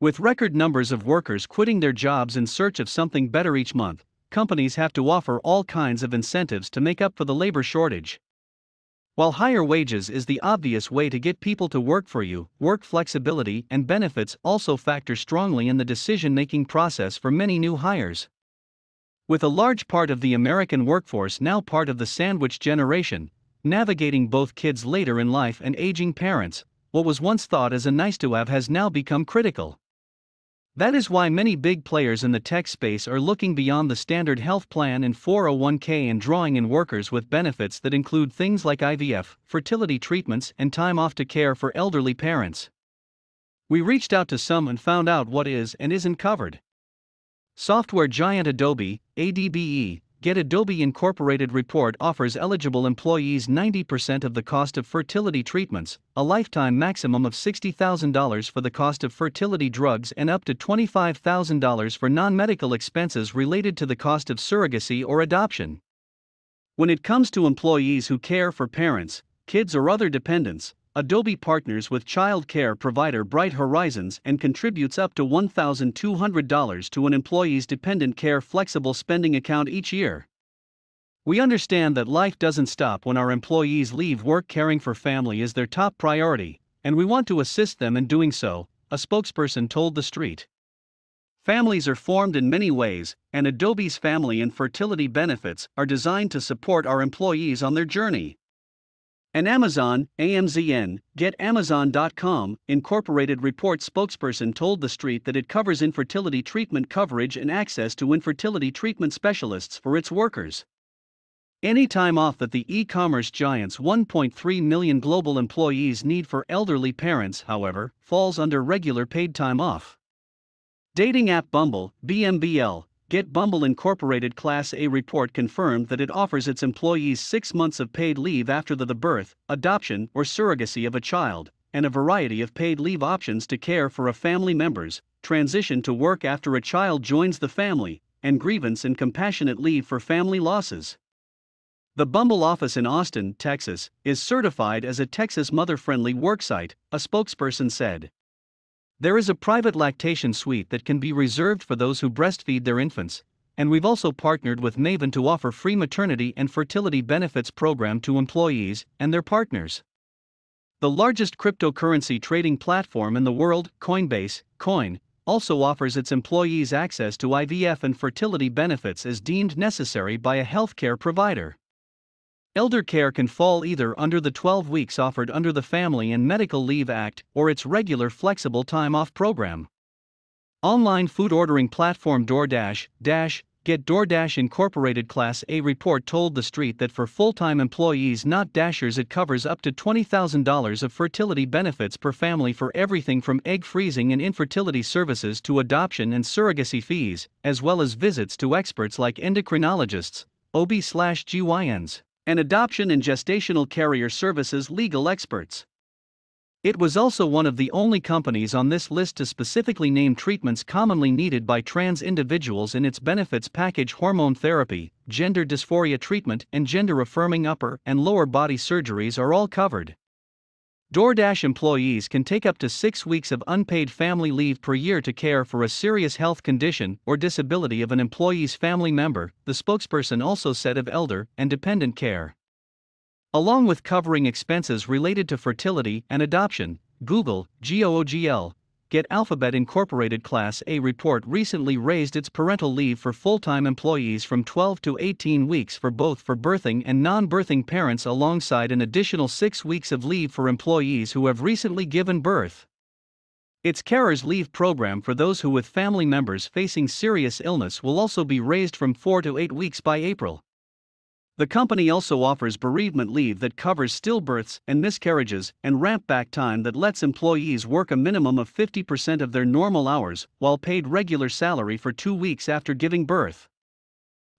With record numbers of workers quitting their jobs in search of something better each month, companies have to offer all kinds of incentives to make up for the labor shortage. While higher wages is the obvious way to get people to work for you, work flexibility and benefits also factor strongly in the decision-making process for many new hires. With a large part of the American workforce now part of the sandwich generation, navigating both kids later in life and aging parents, what was once thought as a nice-to-have has now become critical. That is why many big players in the tech space are looking beyond the standard health plan and 401k and drawing in workers with benefits that include things like IVF, fertility treatments, and time off to care for elderly parents. We reached out to some and found out what is and isn't covered. Software giant Adobe, ADBE, Get Adobe Incorporated report offers eligible employees 90% of the cost of fertility treatments, a lifetime maximum of $60,000 for the cost of fertility drugs and up to $25,000 for non-medical expenses related to the cost of surrogacy or adoption. When it comes to employees who care for parents, kids or other dependents, Adobe partners with child care provider Bright Horizons and contributes up to $1,200 to an employee's dependent care flexible spending account each year. We understand that life doesn't stop when our employees leave work. Caring for family is their top priority, and we want to assist them in doing so, a spokesperson told The Street. Families are formed in many ways, and Adobe's family and fertility benefits are designed to support our employees on their journey. An Amazon, AMZN, GetAmazon.com, Incorporated report spokesperson told The Street that it covers infertility treatment coverage and access to infertility treatment specialists for its workers. Any time off that the e-commerce giant's 1.3 million global employees need for elderly parents, however, falls under regular paid time off. Dating app Bumble, BMBL, Get Bumble Incorporated Class A report confirmed that it offers its employees 6 months of paid leave after the birth, adoption, or surrogacy of a child, and a variety of paid leave options to care for a family member's transition to work after a child joins the family, and grievance and compassionate leave for family losses. The Bumble office in Austin, Texas, is certified as a Texas mother-friendly worksite, a spokesperson said. There is a private lactation suite that can be reserved for those who breastfeed their infants, and we've also partnered with Maven to offer free maternity and fertility benefits program to employees and their partners. The largest cryptocurrency trading platform in the world, Coinbase, Coin, also offers its employees access to IVF and fertility benefits as deemed necessary by a healthcare provider. Elder care can fall either under the 12 weeks offered under the Family and Medical Leave Act or its regular flexible time off program. Online food ordering platform DoorDash, Get DoorDash Incorporated Class A report told The Street that for full-time employees not Dashers it covers up to $20,000 of fertility benefits per family for everything from egg freezing and infertility services to adoption and surrogacy fees, as well as visits to experts like endocrinologists, OB/GYNs, and adoption and gestational carrier services legal experts. It was also one of the only companies on this list to specifically name treatments commonly needed by trans individuals in its benefits package. Hormone therapy, gender dysphoria treatment, and gender-affirming upper and lower body surgeries are all covered. DoorDash employees can take up to 6 weeks of unpaid family leave per year to care for a serious health condition or disability of an employee's family member, the spokesperson also said of elder and dependent care. Along with covering expenses related to fertility and adoption, Google, GOOGL, Get Alphabet Incorporated Class A report recently raised its parental leave for full-time employees from 12 to 18 weeks for both birthing and non-birthing parents alongside an additional 6 weeks of leave for employees who have recently given birth. Its carers leave program for those who with family members facing serious illness will also be raised from 4 to 8 weeks by April. The company also offers bereavement leave that covers stillbirths and miscarriages and ramp-back time that lets employees work a minimum of 50% of their normal hours while paid regular salary for 2 weeks after giving birth.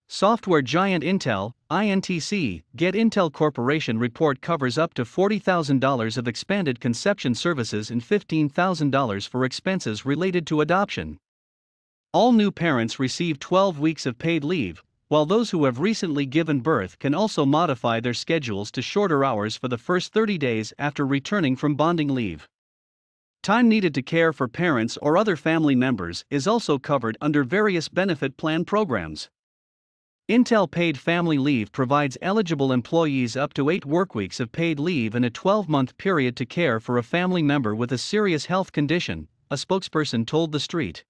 Software giant Intel, INTC, Get Intel Corporation report covers up to $40,000 of expanded conception services and $15,000 for expenses related to adoption. All new parents receive 12 weeks of paid leave, while those who have recently given birth can also modify their schedules to shorter hours for the first 30 days after returning from bonding leave. Time needed to care for parents or other family members is also covered under various benefit plan programs. Intel Paid Family Leave provides eligible employees up to 8 workweeks of paid leave in a 12-month period to care for a family member with a serious health condition, a spokesperson told The Street.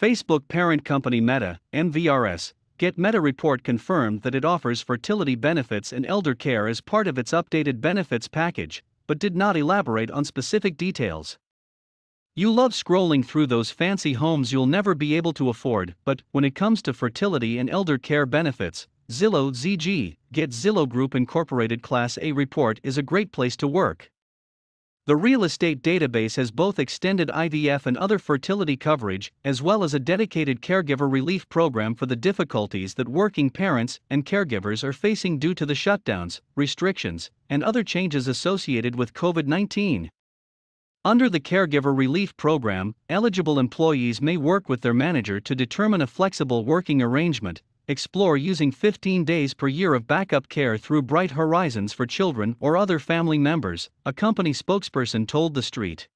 Facebook parent company Meta, MVRS, Get Meta report confirmed that it offers fertility benefits and elder care as part of its updated benefits package, but did not elaborate on specific details. You love scrolling through those fancy homes you'll never be able to afford, but when it comes to fertility and elder care benefits, Zillow ZG, Get Zillow Group Incorporated Class A report is a great place to work. The real estate database has both extended IVF and other fertility coverage, as well as a dedicated caregiver relief program for the difficulties that working parents and caregivers are facing due to the shutdowns, restrictions, and other changes associated with COVID-19. Under the Caregiver Relief Program, eligible employees may work with their manager to determine a flexible working arrangement, explore using 15 days per year of backup care through Bright Horizons for children or other family members, a company spokesperson told The Street.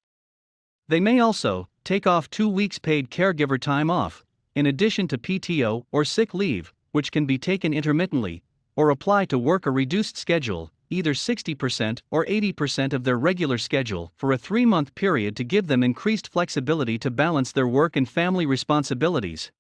They may also take off 2 weeks paid caregiver time off, in addition to PTO or sick leave, which can be taken intermittently, or apply to work a reduced schedule, either 60% or 80% of their regular schedule, for a 3-month period to give them increased flexibility to balance their work and family responsibilities.